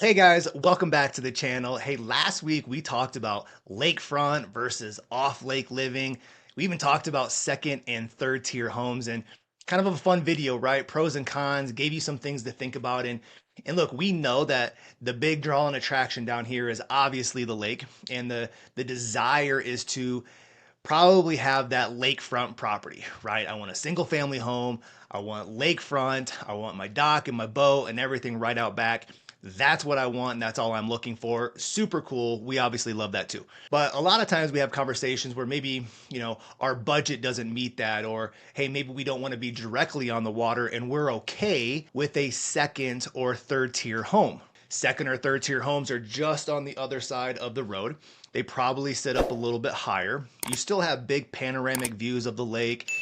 Hey guys, welcome back to the channel. Hey, last week we talked about lakefront versus off lake living. We even talked about second and third tier homes and kind of a fun video, right? Pros and cons, gave you some things to think about. And look, we know that the big draw and attraction down here is obviously the lake, and the desire is to probably have that lakefront property, right? I want a single family home. I want lakefront. I want my dock and my boat and everything right out back. That's what I want. And that's all I'm looking for. Super cool. We obviously love that too. But a lot of times we have conversations where maybe, our budget doesn't meet that, or hey, maybe we don't want to be directly on the water and we're okay with a second or third tier home. Second or third tier homes are just on the other side of the road. They probably sit up a little bit higher. You still have big panoramic views of the lake.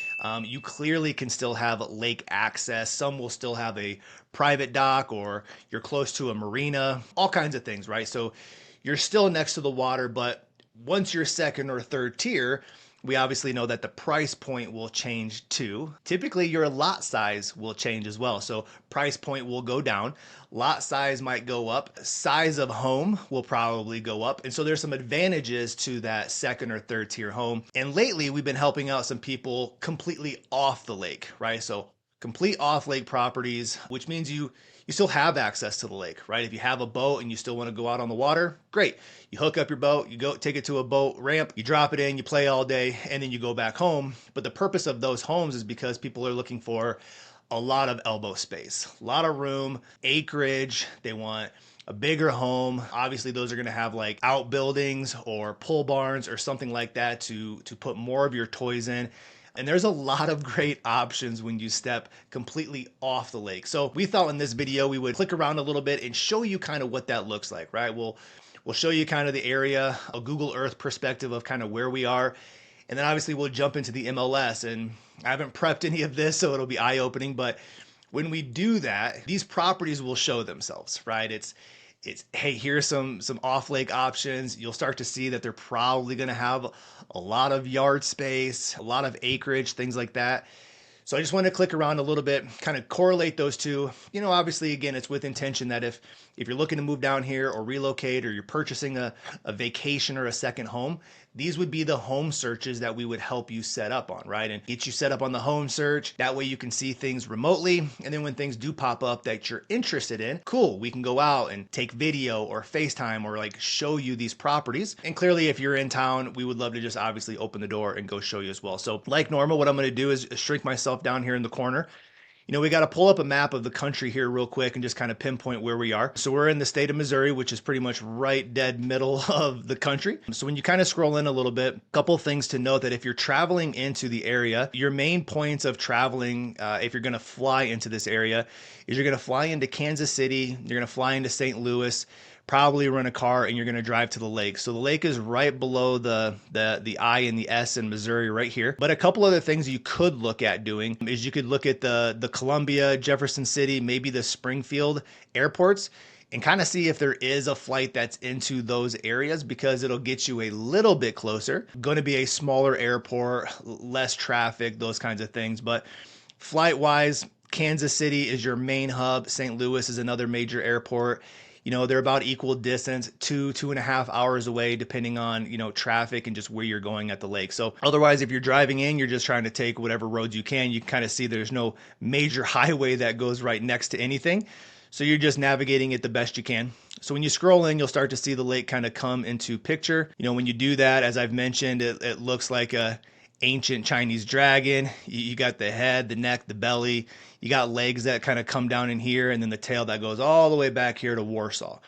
You clearly can still have lake access. Some will still have a private dock, or you're close to a marina, all kinds of things, right? So you're still next to the water, but once you're second or third tier, we obviously know that the price point will change too. Typically, your lot size will change as well. So price point will go down. Lot size might go up. Size of home will probably go up. And so there's some advantages to that second or third tier home. And lately, we've been helping out some people completely off the lake, right? So complete off lake properties, which means you still have access to the lake, right? If you have a boat and you still want to go out on the water, great. You hook up your boat, you go take it to a boat ramp, you drop it in, you play all day, and then you go back home. But the purpose of those homes is because people are looking for a lot of elbow space, a lot of room, acreage. They want a bigger home. Obviously, those are going to have like outbuildings or pole barns or something like that to put more of your toys in. And there's a lot of great options when you step completely off the lake. So we thought in this video we would click around a little bit and show you kind of what that looks like, right? We'll show you kind of the area, a Google Earth perspective of kind of where we are. And then obviously we'll jump into the MLS. And I haven't prepped any of this, so it'll be eye-opening. But when we do that, these properties will show themselves, right? It's hey, here's some off lake options. You'll start to see that they're probably going to have a lot of yard space, a lot of acreage, things like that. So I just want to click around a little bit, kind of correlate those two. Obviously, again, it's with intention that if you're looking to move down here or relocate, or you're purchasing a vacation or a second home, these would be the home searches that we would help you set up on, right? And get you set up on the home search. That way you can see things remotely. And then when things do pop up that you're interested in, cool, we can go out and take video or FaceTime or like show you these properties. And clearly, if you're in town, we would love to just obviously open the door and go show you as well. So like normal, what I'm going to do is shrink myself down here in the corner. We got to pull up a map of the country here real quick and just kind of pinpoint where we are. So we're in the state of Missouri, which is pretty much right dead middle of the country. So when you kind of scroll in a little bit, a couple things to note: that if you're traveling into the area, your main points of traveling, if you're going to fly into this area, is you're going to fly into Kansas City, you're going to fly into St. Louis, probably rent a car, and you're going to drive to the lake. So the lake is right below the I and the S in Missouri right here. But a couple other things you could look at doing is you could look at the Columbia, Jefferson City, maybe the Springfield airports, and kind of see if there is a flight that's into those areas, because it'll get you a little bit closer. Going to be a smaller airport, less traffic, those kinds of things. But flight wise, Kansas City is your main hub. St. Louis is another major airport. They're about equal distance, 2.5 hours away, depending on, traffic and just where you're going at the lake. So otherwise, if you're driving in, you're just trying to take whatever roads you can. You can kind of see there's no major highway that goes right next to anything. So you're just navigating it the best you can. So when you scroll in, you'll start to see the lake kind of come into picture. When you do that, as I've mentioned, it looks like a ancient Chinese dragon. You got the head, the neck, the belly. You got legs that kind of come down in here, and then the tail that goes all the way back here to Warsaw.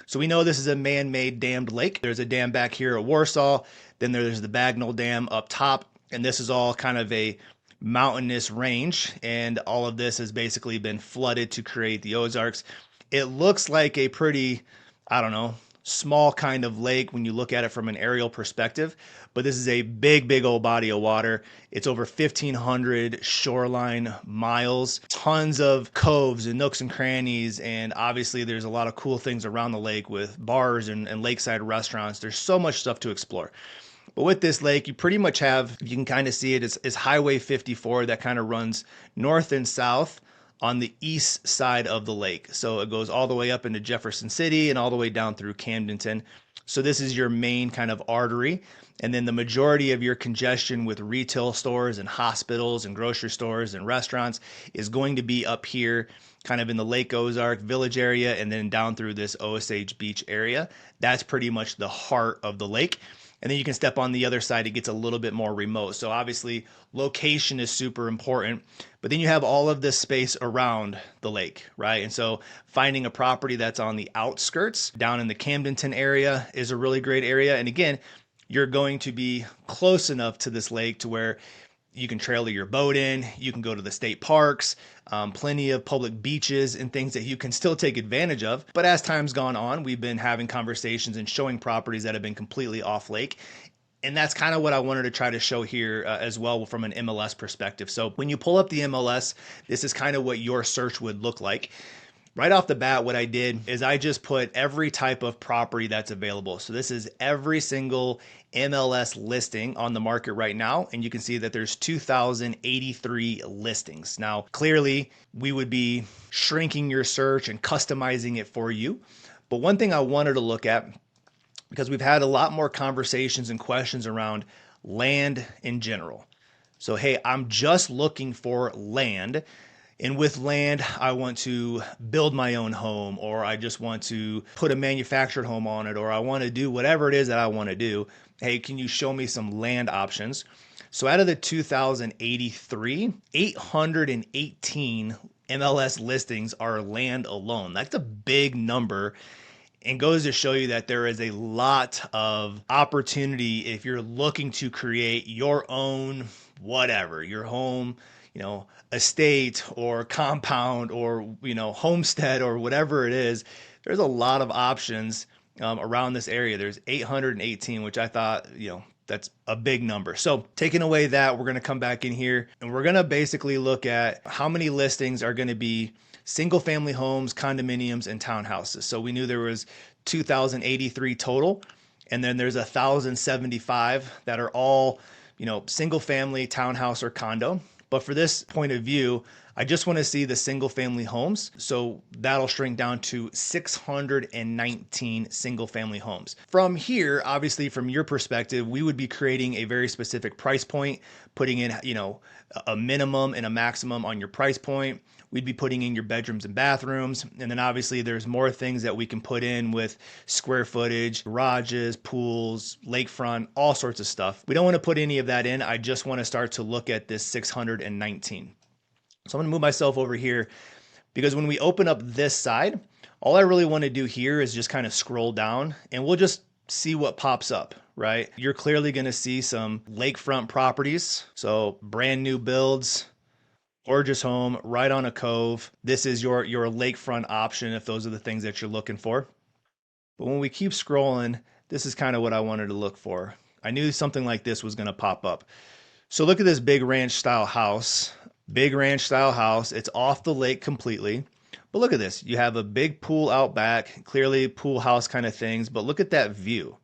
So we know this is a man-made dammed lake. There's a dam back here at Warsaw. Then there's the Bagnell Dam up top. And this is all kind of a mountainous range. And all of this has basically been flooded to create the Ozarks. It looks like a pretty, I don't know, small kind of lake when you look at it from an aerial perspective, but this is a big old body of water. It's over 1,500 shoreline miles, tons of coves and nooks and crannies, and obviously there's a lot of cool things around the lake with bars and lakeside restaurants. There's so much stuff to explore. But with this lake, you pretty much have, you can kind of see it, it's Highway 54 that kind of runs north and south on the east side of the lake. So it goes all the way up into Jefferson City and all the way down through Camdenton. So this is your main kind of artery. And then the majority of your congestion with retail stores and hospitals and grocery stores and restaurants is going to be up here, kind of in the Lake Ozark Village area, and then down through this Osage Beach area. That's pretty much the heart of the lake. And then you can step on the other side, it gets a little bit more remote. So obviously location is super important, but then you have all of this space around the lake, right? And so finding a property that's on the outskirts down in the Camdenton area is a really great area. And again, you're going to be close enough to this lake to where you can trailer your boat in, you can go to the state parks, plenty of public beaches and things that you can still take advantage of. But as time's gone on, we've been having conversations and showing properties that have been completely off lake. And that's kind of what I wanted to try to show here as well from an MLS perspective. So when you pull up the MLS, this is kind of what your search would look like. Right off the bat, what I did is I just put every type of property that's available. So this is every single MLS listing on the market right now. And you can see that there's 2,083 listings. Now, clearly we would be shrinking your search and customizing it for you. But one thing I wanted to look at, because we've had a lot more conversations and questions around land in general. So, hey, I'm just looking for land. And with land, I want to build my own home, or I just want to put a manufactured home on it, or I want to do whatever it is that I want to do. Hey, can you show me some land options? So out of the 2,083, 818 MLS listings are land alone. That's a big number, and goes to show you that there is a lot of opportunity if you're looking to create your own whatever, your home, estate or compound or, homestead or whatever it is. There's a lot of options around this area. There's 818, which I thought, that's a big number. So taking away that, we're going to come back in here and we're going to basically look at how many listings are going to be single family homes, condominiums, and townhouses. So we knew there was 2,083 total. And then there's 1,075 that are all, single family, townhouse, or condo. But for this point of view, I just want to see the single family homes. So that'll shrink down to 619 single family homes. From here, obviously from your perspective, we would be creating a very specific price point, putting in, a minimum and a maximum on your price point. We'd be putting in your bedrooms and bathrooms. And then obviously there's more things that we can put in with square footage, garages, pools, lakefront, all sorts of stuff. We don't want to put any of that in. I just want to start to look at this 619. So I'm going to move myself over here because when we open up this side, all I really want to do here is just kind of scroll down and we'll just see what pops up, right? You're clearly going to see some lakefront properties. So brand new builds, gorgeous home right on a cove. This is your lakefront option if those are the things that you're looking for. But when we keep scrolling, this is kind of what I wanted to look for. I knew something like this was going to pop up. So look at this big ranch style house. Big ranch style house. It's off the lake completely. But look at this. You have a big pool out back, clearly pool house kind of things, but look at that view.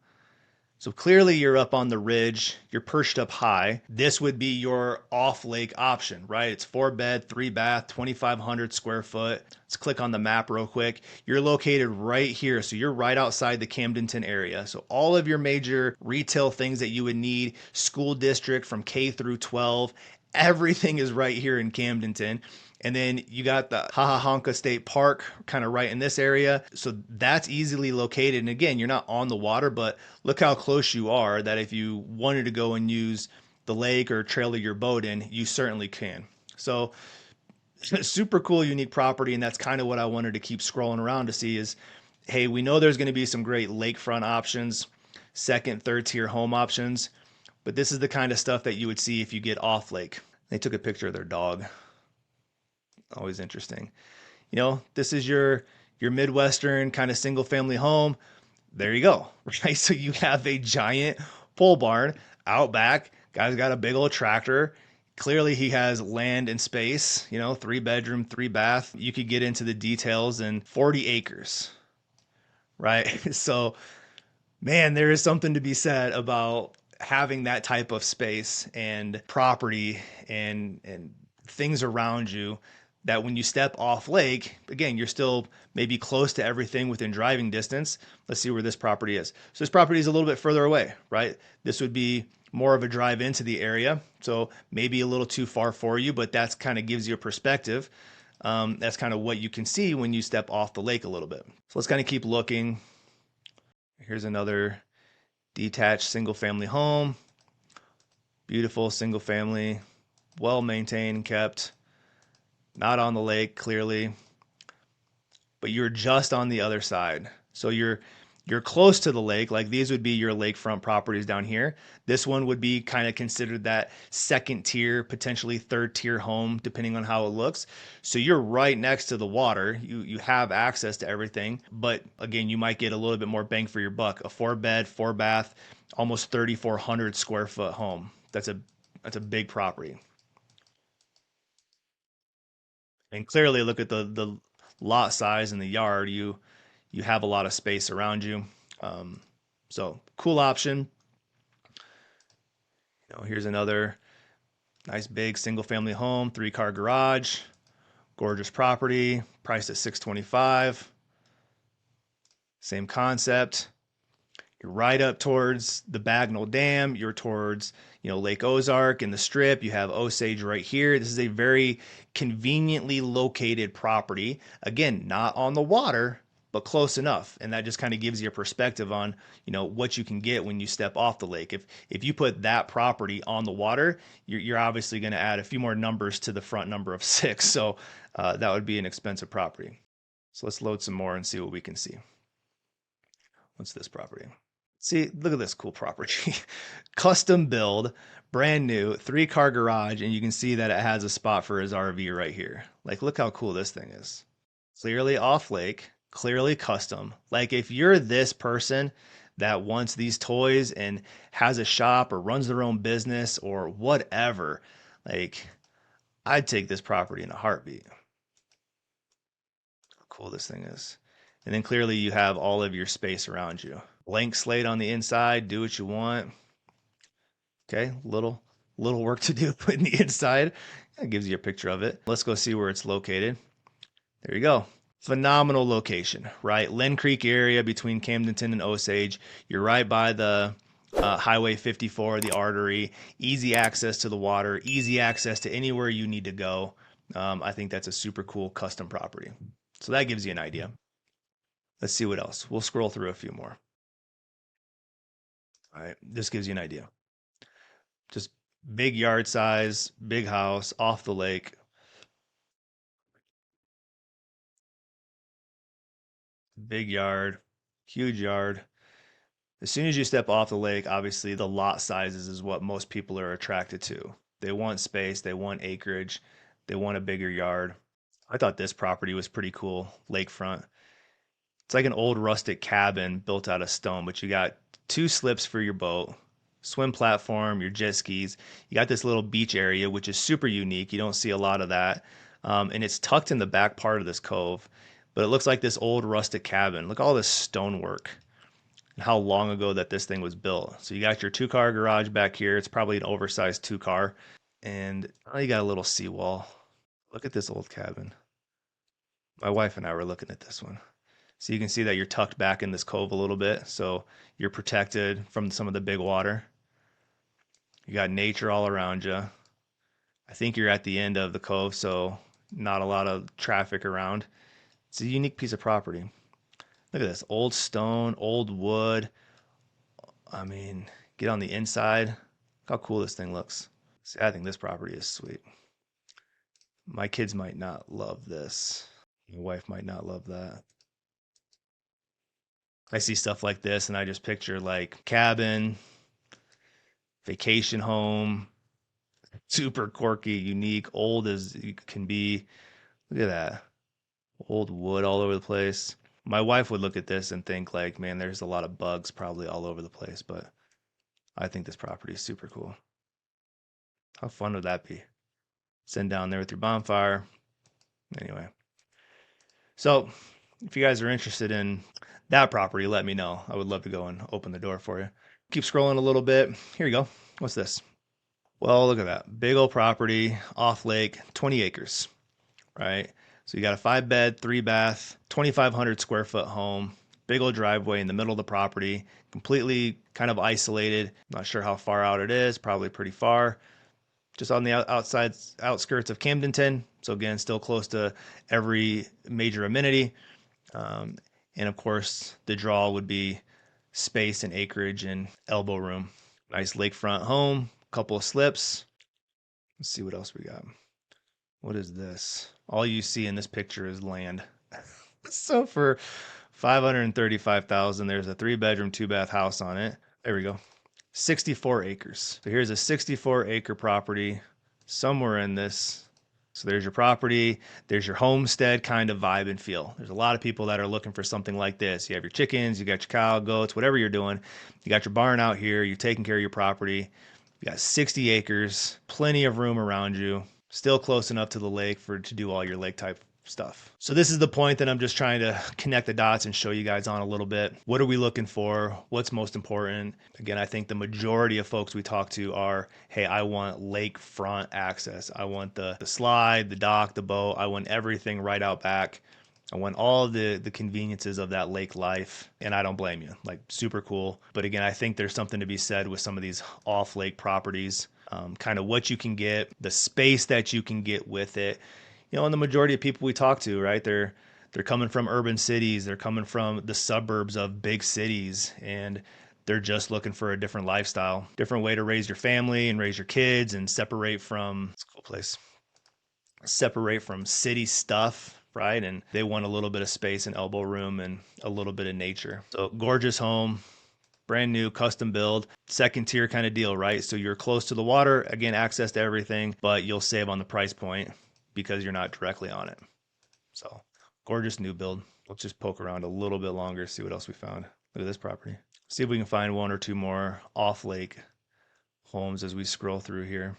So clearly you're up on the ridge, you're perched up high. This would be your off-lake option, right? It's 4-bed, 3-bath, 2,500 square foot. Let's click on the map real quick. You're located right here. So you're right outside the Camdenton area. So all of your major retail things that you would need, school district from K through 12, everything is right here in Camdenton. And then you got the Hahahanka State Park kind of right in this area. So that's easily located. And again, you're not on the water, but look how close you are that if you wanted to go and use the lake or trailer your boat in, you certainly can. So super cool, unique property. And that's kind of what I wanted to keep scrolling around to see is, hey, we know there's going to be some great lakefront options, second, third tier home options, but this is the kind of stuff that you would see if you get off lake. They took a picture of their dog. Always interesting. This is your Midwestern kind of single family home. There you go, right? So you have a giant pole barn out back. Guy's got a big old tractor. Clearly he has land and space, 3-bedroom, 3-bath. You could get into the details and 40 acres, right? So, man, there is something to be said about having that type of space and property and things around you that when you step off lake, again, you're still maybe close to everything within driving distance. Let's see where this property is. So this property is a little bit further away, right? This would be more of a drive into the area. So maybe a little too far for you, but that's kind of gives you a perspective. That's kind of what you can see when you step off the lake a little bit. So let's kind of keep looking. Here's another detached single family home. Beautiful single family, well maintained and kept. Not on the lake, clearly, but you're just on the other side. So you're close to the lake. Like these would be your lakefront properties down here. This one would be kind of considered that second tier, potentially third tier home, depending on how it looks. So you're right next to the water. You have access to everything, but again, you might get a little bit more bang for your buck. A 4-bed, 4-bath, almost 3,400 square foot home. That's a big property. And clearly, look at the lot size and the yard. You have a lot of space around you. Um, so cool option. Here's another nice big single family home, 3-car garage, gorgeous property, priced at 625. Same concept. You're right up towards the Bagnell Dam. You're towards, Lake Ozark and the Strip. You have Osage right here. This is a very conveniently located property. Again, not on the water, but close enough. And that just kind of gives you a perspective on, what you can get when you step off the lake. If you put that property on the water, you're obviously going to add a few more numbers to the front number of 6. So that would be an expensive property. So let's load some more and see what we can see. What's this property? See, look at this cool property. Custom build, brand new, 3-car garage, and you can see that it has a spot for his RV right here. Like, look how cool this thing is. Clearly off lake, clearly custom. Like, if you're this person that wants these toys and has a shop or runs their own business or whatever, like, I'd take this property in a heartbeat. How cool this thing is. And then clearly you have all of your space around you. Blank slate on the inside, do what you want. Okay, little work to do in the inside. That gives you a picture of it. Let's go see where it's located. There you go. Phenomenal location, right? Lynn Creek area between Camdenton and Osage. You're right by the Highway 54, the artery. Easy access to the water, easy access to anywhere you need to go. I think that's a super cool custom property. So that gives you an idea. Let's see what else. We'll scroll through a few more. All right, this gives you an idea. Just big yard size, big house, off the lake. Big yard, huge yard. As soon as you step off the lake, obviously the lot sizes is what most people are attracted to. They want space, they want acreage, they want a bigger yard. I thought this property was pretty cool, lakefront. It's like an old rustic cabin built out of stone, but you got 2 slips for your boat, swim platform, your jet skis. You got this little beach area, which is super unique. You don't see a lot of that. And it's tucked in the back part of this cove, but it looks like this old rustic cabin. Look at all this stonework and how long ago that this thing was built. So you got your 2-car garage back here. It's probably an oversized 2-car. And oh, you got a little seawall. Look at this old cabin. My wife and I were looking at this one. So you can see that you're tucked back in this cove a little bit. So you're protected from some of the big water. You got nature all around you. I think you're at the end of the cove, so not a lot of traffic around. It's a unique piece of property. Look at this, old stone, old wood. I mean, get on the inside. Look how cool this thing looks. See, I think this property is sweet. My kids might not love this. My wife might not love that. I see stuff like this and I just picture like cabin, vacation home, super quirky, unique, old as you can be. Look at that. Old wood all over the place. My wife would look at this and think like, man, there's a lot of bugs probably all over the place, but I think this property is super cool. How fun would that be? Sitting down there with your bonfire. Anyway. So if you guys are interested in that property, let me know. I would love to go and open the door for you. Keep scrolling a little bit. Here you go. What's this? Well, look at that. Big old property, off lake, 20 acres. right? So you got a 5 bed, 3 bath, 2,500 square foot home, big old driveway in the middle of the property, completely kind of isolated. Not sure how far out it is, probably pretty far. Just on the outside outskirts of Camdenton. So again, still close to every major amenity. Um, and of course, the draw would be space and acreage and elbow room. Nice lakefront home, couple of slips. Let's see what else we got. What is this? All you see in this picture is land. So for 535,000, there's a 3 bedroom, 2 bath house on it. There we go. 64 acres. So here's a 64-acre property somewhere in this. So there's your property, there's your homestead kind of vibe and feel. There's a lot of people that are looking for something like this. You have your chickens, you got your cow, goats, whatever you're doing. You got your barn out here, you're taking care of your property. You got 60 acres, plenty of room around you, still close enough to the lake to do all your lake type stuff. So this is the point that I'm just trying to connect the dots and show you guys on a little bit. What are we looking for? What's most important? Again, I think the majority of folks we talk to are, hey, I want lakefront access. I want the slide, the dock, the boat. I want everything right out back. I want all the conveniences of that lake life, and I don't blame you. Like, super cool. But again, I think there's something to be said with some of these off-lake properties, kind of what you can get, the space that you can get with it. You know, and the majority of people we talk to, right, they're coming from urban cities, they're coming from the suburbs of big cities, and they're just looking for a different lifestyle, different way to raise your family and raise your kids and separate from, it's a cool place, separate from city stuff, right? And they want a little bit of space and elbow room and a little bit of nature. So gorgeous home, brand new, custom build, second tier kind of deal, right? So you're close to the water, again, access to everything, but you'll save on the price point because you're not directly on it. So gorgeous new build. Let's just poke around a little bit longer, see what else we found. Look at this property. See if we can find one or two more off-lake homes as we scroll through here.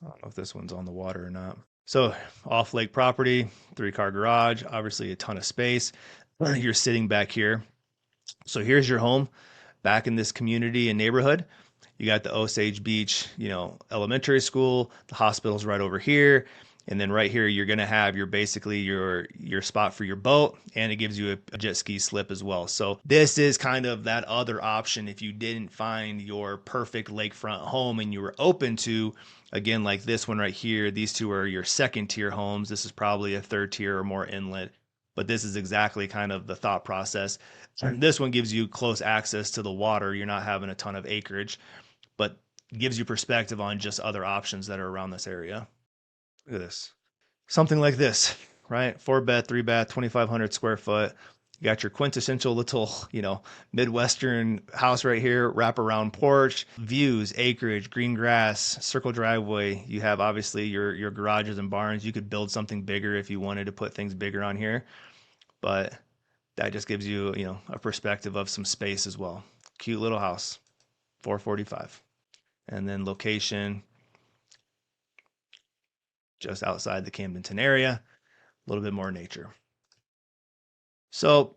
I don't know if this one's on the water or not. So off-lake property, 3-car garage, obviously a ton of space. You're sitting back here. So here's your home back in this community and neighborhood. You got the Osage Beach, elementary school, the hospital's right over here. And then right here, you're going to have basically your spot for your boat, and it gives you a jet ski slip as well. So this is kind of that other option if you didn't find your perfect lakefront home and you were open to, again, like this one right here, these two are your second tier homes. This is probably a third tier or more inlet, but this is exactly kind of the thought process. And this one gives you close access to the water. You're not having a ton of acreage, but gives you perspective on just other options that are around this area. Look at this. Something like this, right? 4 bed, 3 bath, 2,500 square foot. You got your quintessential little, Midwestern house right here, wraparound porch, views, acreage, green grass, circle driveway. You have obviously your garages and barns. You could build something bigger if you wanted to put things bigger on here, but that just gives you, a perspective of some space as well. Cute little house, 445. And then location, just outside the Camdenton area, a little bit more nature. So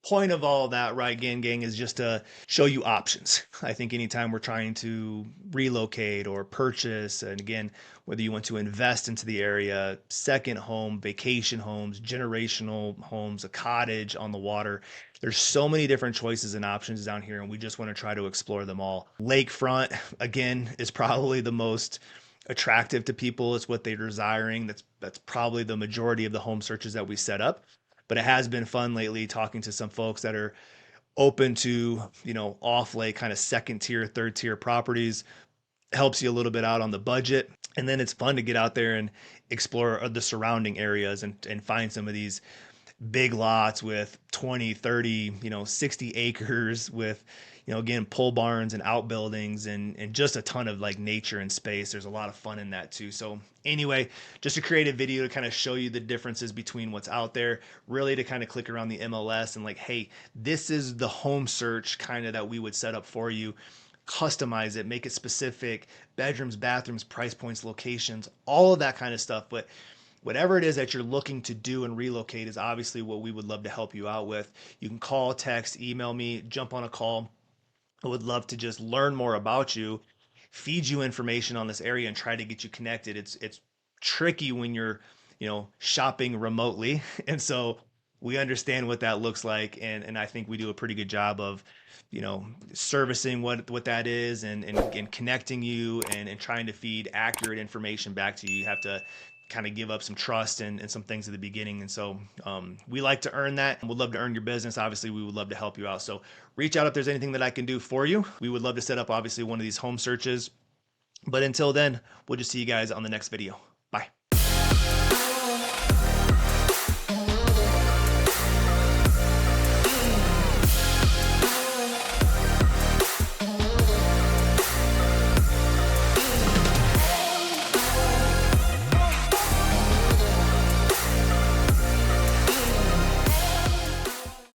point of all that, right, gang, is just to show you options. I think anytime we're trying to relocate or purchase, and again, whether you want to invest into the area, second home, vacation homes, generational homes, a cottage on the water, there's so many different choices and options down here, and we just want to try to explore them all. Lakefront, again, is probably the most attractive to people. It's what they're desiring. That's probably the majority of the home searches that we set up. But it has been fun lately talking to some folks that are open to, off lake kind of second tier, third tier properties. Helps you a little bit out on the budget. And then it's fun to get out there and explore the surrounding areas and find some of these big lots with 20, 30, 60 acres with, again, pole barns and outbuildings and just a ton of like nature and space. There's a lot of fun in that too. So anyway, just to create a video to kind of show you the differences between what's out there, really to kind of click around the MLS and like, hey, this is the home search kind of that we would set up for you. Customize it, make it specific, bedrooms, bathrooms, price points, locations, all of that kind of stuff. But whatever it is that you're looking to do and relocate is obviously what we would love to help you out with. You can call, text, email me, jump on a call. I would love to just learn more about you, feed you information on this area, and try to get you connected. It's tricky when you're, shopping remotely. And so we understand what that looks like. And I think we do a pretty good job of, servicing what that is, and connecting you, and trying to feed accurate information back to you. You have to kind of give up some trust and some things at the beginning. And so we like to earn that. We'd love to earn your business. Obviously, we would love to help you out. So reach out if there's anything that I can do for you. We would love to set up, obviously, one of these home searches. But until then, we'll just see you guys on the next video.